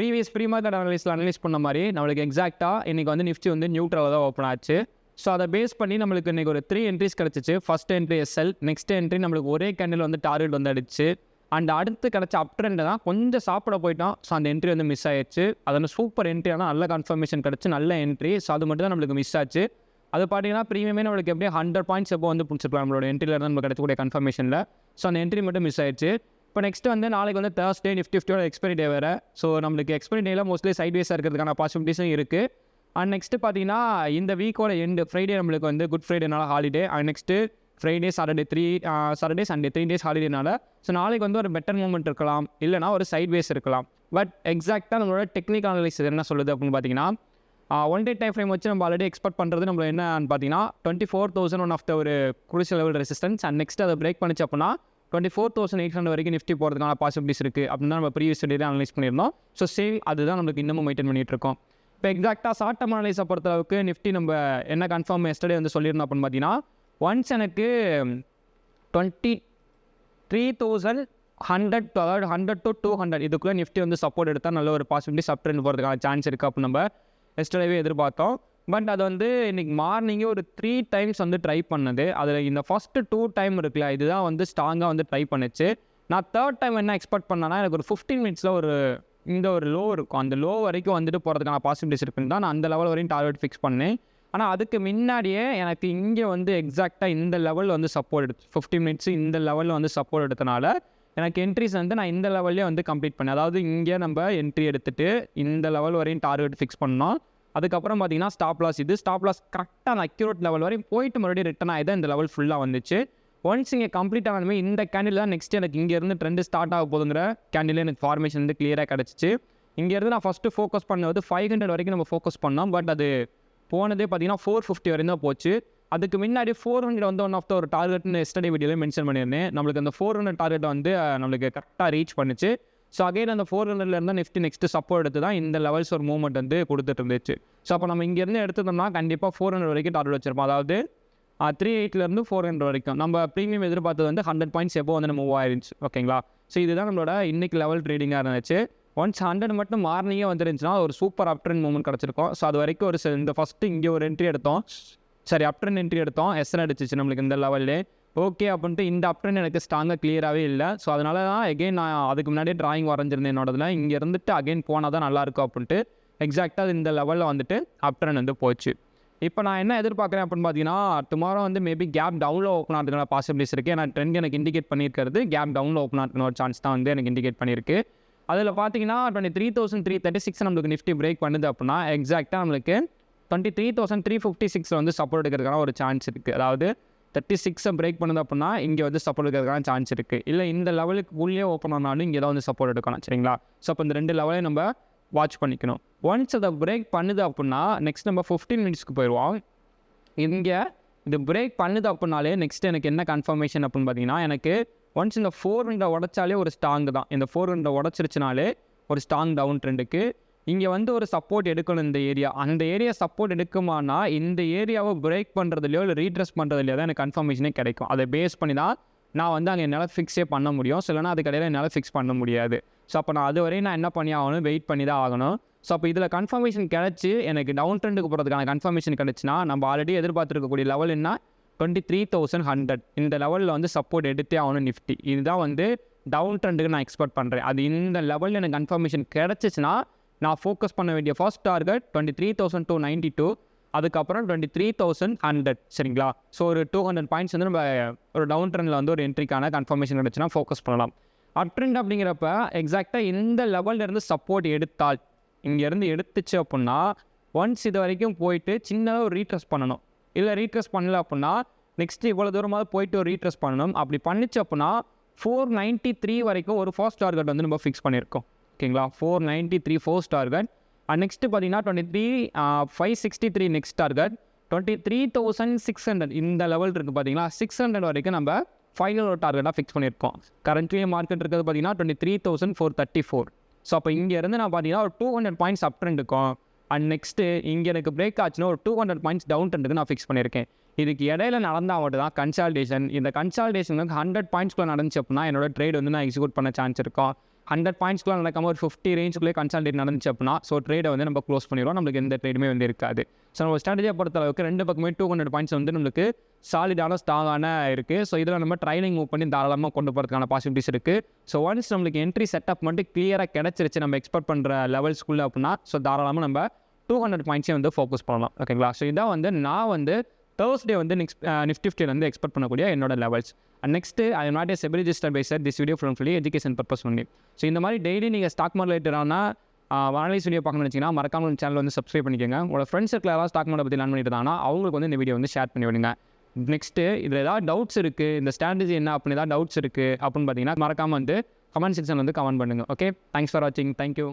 Previous pre market analyse பண்ண மாதிரி நம்மளுக்கு எக்ஸாக்டாக இன்றைக்கி வந்து நிஃப்டி வந்து நியூட்ரலாக தான் ஓப்பன் ஆச்சு. ஸோ அதை பேஸ் பண்ணி நம்மளுக்கு இன்றைக்கி ஒரு 3 என்ட்ரிஸ் கிடச்சிச்சு. First entry SL, next entry நம்மளுக்கு ஒரே கேண்டில் வந்து டார்கெட் வந்து அடிச்சு, அண்ட் அடுத்து கிடச்ச அப் ட்ரெண்ட் தான் கொஞ்சம் சாப்பிட போயிட்டோம். ஸோ அந்த என்ட்ரி வந்து மிஸ் ஆயிடுச்சு. அதில் சூப்பர் என்ட்ரி, ஆனால் நல்ல கன்ஃபர்மேஷன் கிடச்சி நல்ல என்ட்ரி. ஸோ அது மட்டும் தான் நம்மளுக்கு மிஸ் ஆச்சு. அது பார்த்தீங்கன்னா ப்ரீமியமே நம்மளுக்கு எப்படியும் 100 பாயிண்ட்ஸ் எப்போ வந்து பிடிச்சிருக்கலாம் நம்மளோட என்ட்ரியில் இருந்து நம்ம கிடைக்கக்கூடிய கன்ஃபர்மேஷனில். ஸோ அந்த என்ட்ரி மட்டும் மிஸ் ஆயிடுச்சு. இப்போ நெக்ஸ்ட் வந்து நாளைக்கு வந்து தேர்ஸ்டே நிஃப்டியோட எக்ஸ்பைரி டே வேறு. ஸோ நம்மளுக்கு எக்ஸ்பைரி டேயில் மோஸ்ட்லி சைட்வேஸாக இருக்கிறதுக்கான பாசிபிலிட்டிஸும் இருக்குது. அண்ட் நெக்ஸ்ட்டு பார்த்தீங்கன்னா இந்த வீக்கோட எண்டு ஃப்ரைடே நம்மளுக்கு வந்து குட் ஃப்ரைடேனால holiday. And next Friday Saturday Sunday 3 days ஹாலிடேனால. ஸோ நாளைக்கு வந்து ஒரு பெட்டர் மூமெண்ட் இருக்கலாம், இல்லைனா ஒரு சைட்வேஸ் இருக்கலாம். பட் எக்ஸாக்டாக நம்மளோட டெக்னிக்கல் அனலைசிஸ் என்ன சொல்லுது அப்படின்னு பார்த்தீங்கன்னா, 1 day டைம் ஃப்ரேம் வச்சு நம்ம ஆல்ரெடி எக்ஸ்பெக்ட் பண்ணுறது நம்ம என்னன்னு பார்த்தீங்கன்னா 24,000 ஒன் ஆஃப் த ஒரு crucial level resistance. And next அதை பிரேக் பண்ணிச்சு அப்படின்னா 24,800 வரைக்கும் நிஃப்டி போகிறதுக்கான பாசிபிலிட்டிஸ் இருக்குது அப்படின்னு தான் நம்ம ப்ரீவியஸ் டே அனலைஸ் பண்ணியிருந்தோம். ஸோ சேம் அதுதான் நம்மளுக்கு இன்னமும் மெயின்டைன் பண்ணிகிட்டு இருக்கோம். இப்போ எக்ஸாக்டாக ஷார்ட் டர்ம் அனலைஸை பொறுத்தளவுக்கு நிஃப்டி நம்ம என்ன கன்ஃபார்ம் எஸ்டர்டே வந்து சொல்லியிருந்தோம் அப்படின்னு பார்த்தீங்கன்னா, ஒன்ஸ் எனக்கு 23,100 to 200 இதுக்குள்ளே நிஃப்டி வந்து சப்போர்ட் எடுத்தால் நல்ல ஒரு பாசிபிலிட்டி சப் ட்ரெண்ட் போகிறதுக்கான சான்ஸ் இருக்குது அப்படின்னு நம்ம எஸ்டர்டேவே எதிர்பார்த்தோம். பட் அது வந்து இன்றைக்கி மார்னிங்கே ஒரு 3 times வந்து ட்ரை பண்ணது. அதில் இந்த ஃபஸ்ட்டு 2 time இருக்குல்ல, இதுதான் வந்து ஸ்ட்ராங்காக வந்து ட்ரை பண்ணிச்சு. நான் 3rd time என்ன எக்ஸ்பெக்ட் பண்ணேன்னா, எனக்கு ஒரு 15 minutesல ஒரு லோ இருக்கும். அந்த லோ வரைக்கும் வந்துட்டு போகிறதுக்கான பாசிபிலிட்டிஸ் இருக்குன்னு தான் நான் அந்த லெவல் வரையும் டார்கெட் ஃபிக்ஸ் பண்ணேன். ஆனால் அதுக்கு முன்னாடியே எனக்கு இங்கே வந்து எக்ஸாக்டாக இந்த லெவலில் வந்து சப்போர்ட் எடுத்து 15 minutes இந்த லெவலில் வந்து சப்போர்ட் எடுத்தனால எனக்கு என்ட்ரிஸ் வந்து நான் இந்த லெவல்லே வந்து கம்ப்ளீட் பண்ணேன். அதாவது இங்கே நம்ம என்ட்ரி எடுத்துகிட்டு இந்த லெவல் வரையும் டார்கெட் ஃபிக்ஸ் பண்ணோம். அதுக்கப்புறம் பார்த்தீங்கன்னா ஸ்டாப் லாஸ் கரெக்டாக அந்த அக்யூரேட் லெவல் வரையும் போயிட்டு மறுபடியும் ரிட்டர்ன் ஆகிதான் இந்த லெவல் ஃபுல்லாக வந்துச்சு. ஒன்ஸ் இங்கே கம்ப்ளீட் ஆனதுமே இந்த கேண்டில் தான் நெக்ஸ்ட் எனக்கு இங்கேருந்து ட்ரெண்டு ஸ்டார்ட் ஆக போதுங்கிற கேண்டில் எனக்கு ஃபார்மேஷன் வந்து கிளியராக கிடச்சிச்சு. இங்கேருந்து நான் ஃபஸ்ட்டு ஃபோக்கஸ் பண்ணது 500 வரைக்கும் நம்ம ஃபோக்கஸ் பண்ணோம். பட் அது போனதே பார்த்தீங்கன்னா 450 வரையும் தான் போச்சு. அதுக்கு முன்னாடி 400 வந்து ஒன் ஆஃப் த ஒரு டார்கெட்னு எஸ்டர்டே வீடியோவில் மென்ஷன் பண்ணியிருந்தேன். நம்மளுக்கு அந்த 400 டார்கெட் வந்து நம்மளுக்கு கரெக்டாக ரீச் பண்ணிச்சு. ஸோ அகைன் அந்த 400 இருந்தால் நிஃப்டி நெக்ஸ்ட்டு சப்போர்ட் எடுத்து தான் இந்த லெவல்ஸ் ஒரு மூவ்மெண்ட் வந்து கொடுத்துட்டு இருந்துச்சு. ஸோ அப்போ நம்ம இங்கேருந்து எடுத்துட்டோம்னா கண்டிப்பாக 400 வரைக்கும் டார்கெட் வச்சிருப்போம். அதாவது 380 400 வரைக்கும் நம்ம ப்ரீமியம் எதிர்பார்த்தது வந்து 100 பாயிண்ட்ஸ் எப்போ வந்து மூவ் ஆயிருந்துச்சு. ஓகேங்களா? ஸோ இதுதான் நம்மளோட இன்னைக்கு லெவல் ட்ரேடிங்காக இருந்துச்சு. ஒன்ஸ் 100 மட்டும் மார்னிங்கே வந்துருந்துச்சுன்னா ஒரு சூப்பர் அப் ட்ரெண்ட் மூவ்மெண்ட் கிடச்சிருக்கும். ஸோ அது வரைக்கும் ஒரு இந்த ஃபஸ்ட்டு இங்கே ஒரு என்ட்ரி எடுத்தோம், அப் ட்ரெண்ட் என்ட்ரி எடுத்தோம், எஸ்என் அடிச்சிச்சு நம்மளுக்கு இந்த லெவல்லே. ஓகே அப்படின்ட்டு இந்த அப் ட்ரெண்ட் எனக்கு ஸ்ட்ராங்காக கிளியராகவே இல்லை. ஸோ அதனால தான் எகெயின் நான் அதுக்கு முன்னாடியே ட்ராயிங் வரைஞ்சிருந்தேன் என்னோடதுல. இங்கே இருந்துட்டு அகைன் போனால் தான் நல்லாயிருக்கும் அப்படின்ட்டு எக்ஸாக்டாக இந்த லெவலில் வந்துட்டு அப் ட்ரெண்ட் வந்து போச்சு. இப்போ நான் என்ன எதிர்பார்க்குறேன் அப்படின்னு பார்த்தீங்கன்னா, டுமாரோ வந்து மேபி கேப் டவுனில் ஓப்பன் ஆகிறதுக்கான பாசிபிலிட்டிஸ் இருக்குது. ஏன்னா ட்ரெண்ட் எனக்கு இண்டிகேட் பண்ணியிருக்கிறது கேப் டவுனில் ஓப்பன் ஆகிறதுக்கான ஒரு சான்ஸ் தான் வந்து எனக்கு இண்டிகேட் பண்ணியிருக்கு. அதில் பார்த்தீங்கன்னா 23,336 நம்மளுக்கு நிஃப்டி பிரேக் பண்ணுது அப்படின்னா எக்ஸாக்டாக நம்மளுக்கு 23,356 வந்து சப்போர்ட் எடுக்கிறதுக்கான ஒரு சான்ஸ் இருக்குது. அதாவது 36 பிரேக் பண்ணுது அப்படின்னா இங்கே வந்து சப்போர்ட் எடுக்கிறதுக்கான சான்ஸ் இருக்குது. இல்லை இந்த லெவலுக்கு உள்ளே ஓப்பன் ஆனாலும் இங்கே தான் வந்து சப்போர்ட் எடுக்கணும். சரிங்களா? ஸோ அப்போ இந்த 2 லெவலையும் நம்ம வாட்ச் பண்ணிக்கணும். ஒன்ஸ் அதை பிரேக் பண்ணுது அப்படின்னா நெக்ஸ்ட் நம்ம 15 minutesக்கு போயிடுவோம். இங்கே இது பிரேக் பண்ணுது அப்படின்னாலே நெக்ஸ்ட் எனக்கு என்ன கன்ஃபர்மேஷன் அப்படின்னு பார்த்தீங்கன்னா, எனக்கு ஒன்ஸ் இந்த 400 உடச்சாலே ஒரு ஸ்ட்ராங் தான். இந்த 400 உடச்சிருச்சுனாலே ஒரு ஸ்ட்ராங் டவுன் ட்ரெண்டுக்கு இங்கே வந்து ஒரு சப்போர்ட் எடுக்கணும். இந்த ஏரியா அந்த ஏரியா சப்போர்ட் எடுக்குமானா இந்த ஏரியாவை பிரேக் பண்ணுறதுலையோ இல்லை ரீட்ரெஸ் பண்ணுறதுலையோ தான் எனக்கு கன்ஃபர்மேஷனே கிடைக்கும். அதை பேஸ் பண்ணி தான் நான் வந்து அங்கே என்னால் ஃபிக்ஸே பண்ண முடியும். ஸோ இல்லைனா அதுக்கடையில் என்னால் ஃபிக்ஸ் பண்ண முடியாது. ஸோ அப்போ நான் அது வரையும் நான் என்ன பண்ணி ஆகணும், வெயிட் பண்ணி தான் ஆகணும். ஸோ அப்போ இதில் கன்ஃபர்மேஷன் கிடச்சி எனக்கு டவுன் ட்ரெண்டுக்கு போகிறதுக்கான கன்ஃபர்மேஷன் கிடச்சின்னா நம்ம ஆல்ரெடி எதிர்பார்த்துருக்கக்கூடிய லெவல் என்ன 23,100 இந்த லெவலில் வந்து சப்போர்ட் எடுத்தே ஆகணும் நிஃப்டி. இதுதான் வந்து டவுன் ட்ரெண்டுக்கு நான் எக்ஸ்பெக்ட் பண்ணுறேன். அது இந்த லெவலில் எனக்கு கன்ஃபர்மேஷன் கிடச்சிச்சின்னா நான் ஃபோக்கஸ் பண்ண வேண்டிய ஃபர்ஸ்ட் டார்கெட் 23,292, அதுக்கப்புறம் 23,100. சரிங்களா? ஸோ ஒரு 200 பாயிண்ட்ஸ் வந்து நம்ம ஒரு டவுன் ட்ரெண்டில் வந்து ஒரு என்ட்ரிக்கான கன்ஃபர்மேஷன் கிடச்சுன்னா ஃபோக்கஸ் பண்ணலாம். அப் ட்ரெண்ட் அப்படிங்கிறப்ப எக்ஸாக்டாக இந்த லெவல்லேருந்து சப்போர்ட் எடுத்தால் இங்கேருந்து எடுத்துச்சு அப்படின்னா ஒன்ஸ் இது வரைக்கும் போயிட்டு சின்னதாக ஒரு ரீட்ரெஸ் பண்ணணும். இல்லை ரீட்ரெஸ் பண்ணல அப்படின்னா நெக்ஸ்ட் இவ்வளோ தூரமாக போயிட்டு ஒரு ரீட்ரெஸ் பண்ணணும். அப்படி பண்ணிச்சு அப்படின்னா 493 வரைக்கும் ஒரு ஃபர்ஸ்ட் டார்கெட் வந்து நம்ம ஃபிக்ஸ் பண்ணியிருக்கோம். ஓகேங்களா? 493 ஃபர்ஸ்ட் டார்கெட். அண்ட் நெக்ஸ்ட்டு பார்த்தீங்கன்னா 23,563 நெக்ஸ்ட் டார்கெட். 23,600 இந்த லெவல் இருக்குது பார்த்தீங்களா, 600 வரைக்கும் நம்ம ஃபைனல் ஒரு டார்கெட்டாக ஃபிக்ஸ் பண்ணியிருக்கோம். கரண்ட்லி மார்க்கெட் இருக்கிறது பார்த்தீங்கன்னா 23,434. ஸோ அப்போ இங்கேருந்து நான் பார்த்தீங்கன்னா ஒரு 200 பாயிண்ட்ஸ் அப் ட்ரெண்ட் இருக்கும். அண்ட் நெக்ஸ்ட்டு இங்கே எனக்கு பிரேக் ஆச்சுன்னா ஒரு 200 பாயிண்ட்ஸ் டவுன் ட்ரெண்டுக்கு நான் ஃபிக்ஸ் பண்ணியிருக்கேன். இதுக்கு இடையில நடந்தால் மட்டும் தான் கன்சால்டேஷன். இந்த கன்சால்டேஷனுக்கு 100 பாயிண்ட்ஸ்க்குள்ள நடந்துச்சு அப்படின்னா என்னோட ட்ரேட் வந்து நான் எக்ஸிக்யூட் பண்ண சான்ஸ் இருக்கும். 100 பாயிண்ட்ஸ்க்குள்ள நடக்காம ஒரு 50 ரேஞ்சுக்குள்ளே கன்சால்டேட் நடந்துச்சு அப்படின்னா ஸோ ட்ரேடை வந்து நம்ம க்ளோஸ் பண்ணிடுவோம். நம்மளுக்கு எந்த ட்ரேடுமே வந்து இருக்காது. ஸோ நம்ம ஸ்ட்ராட்டஜியை பொறுத்த அளவுக்கு 2 பக்கமே 200 பாயிண்ட்ஸ் வந்து நம்மளுக்கு சாலிடான ஸ்ட்ராங்கான இருக்குது. ஸோ இதில் நம்ம ட்ரைனிங் மூவ் பண்ணி தாராளமாக கொண்டு போகிறதுக்கான பாசிபிலிட்டிஸ் இருக்குது. ஸோ ஒன்ஸ் நம்மளுக்கு என்ட்ரி செட்டப் மட்டும் கிளியராக கிடச்சிருச்சு நம்ம எக்ஸ்பெக்ட் பண்ணுற லெவல்ஸ்க்குள்ளே அப்படின்னா ஸோ தாராளமாக நம்ம 200 பாயிண்ட்ஸே வந்து ஃபோக்கஸ் பண்ணலாம். ஓகேங்களா? ஸோ இதான் வந்து நான் வந்து Thursday வந்து நிஃப்டி 50 வந்து எக்ஸ்பெக்ட் பண்ணக்கூடிய என்னோட levels. And next I am not a SEBI registered by sir this video from fully education purpose only. So இந்த மாதிரி டெய்லி நீங்கள் ஸ்டாக் மார்க்கெட் ரிலேட்டடான அனலைஸ் வீடியோ பார்க்கணும்னு வச்சிங்கன்னா மறக்காம சேனல் வந்து சப்ஸ்கிரைப் பண்ணிக்கோங்க. உங்களோட ஃப்ரெண்ட்ஸ் சர்க்கிள் யாராவது ஸ்டாக் மார்க்கெட் பற்றி லேர்ன் பண்ணிட்டு இருந்தாங்கன்னா அவங்களுக்கு வந்து இந்த வீடியோ வந்து ஷேர் பண்ணி விடுங்க. நெக்ஸ்ட்டு இதில் ஏதாவது டவுட்ஸ் இருக்குது, இந்த ஸ்ட்ராட்டஜி என்ன அப்படின்னு ஏதாவது டவுட்ஸ் இருக்குது அப்படின்னு பார்த்தீங்கன்னா மறக்காமல் வந்து கமெண்ட் செக்ஷன் வந்து கமெண்ட் பண்ணுங்கள். ஓகே, தேங்க்ஸ் ஃபார் வாட்சிங். தேங்க்யூ.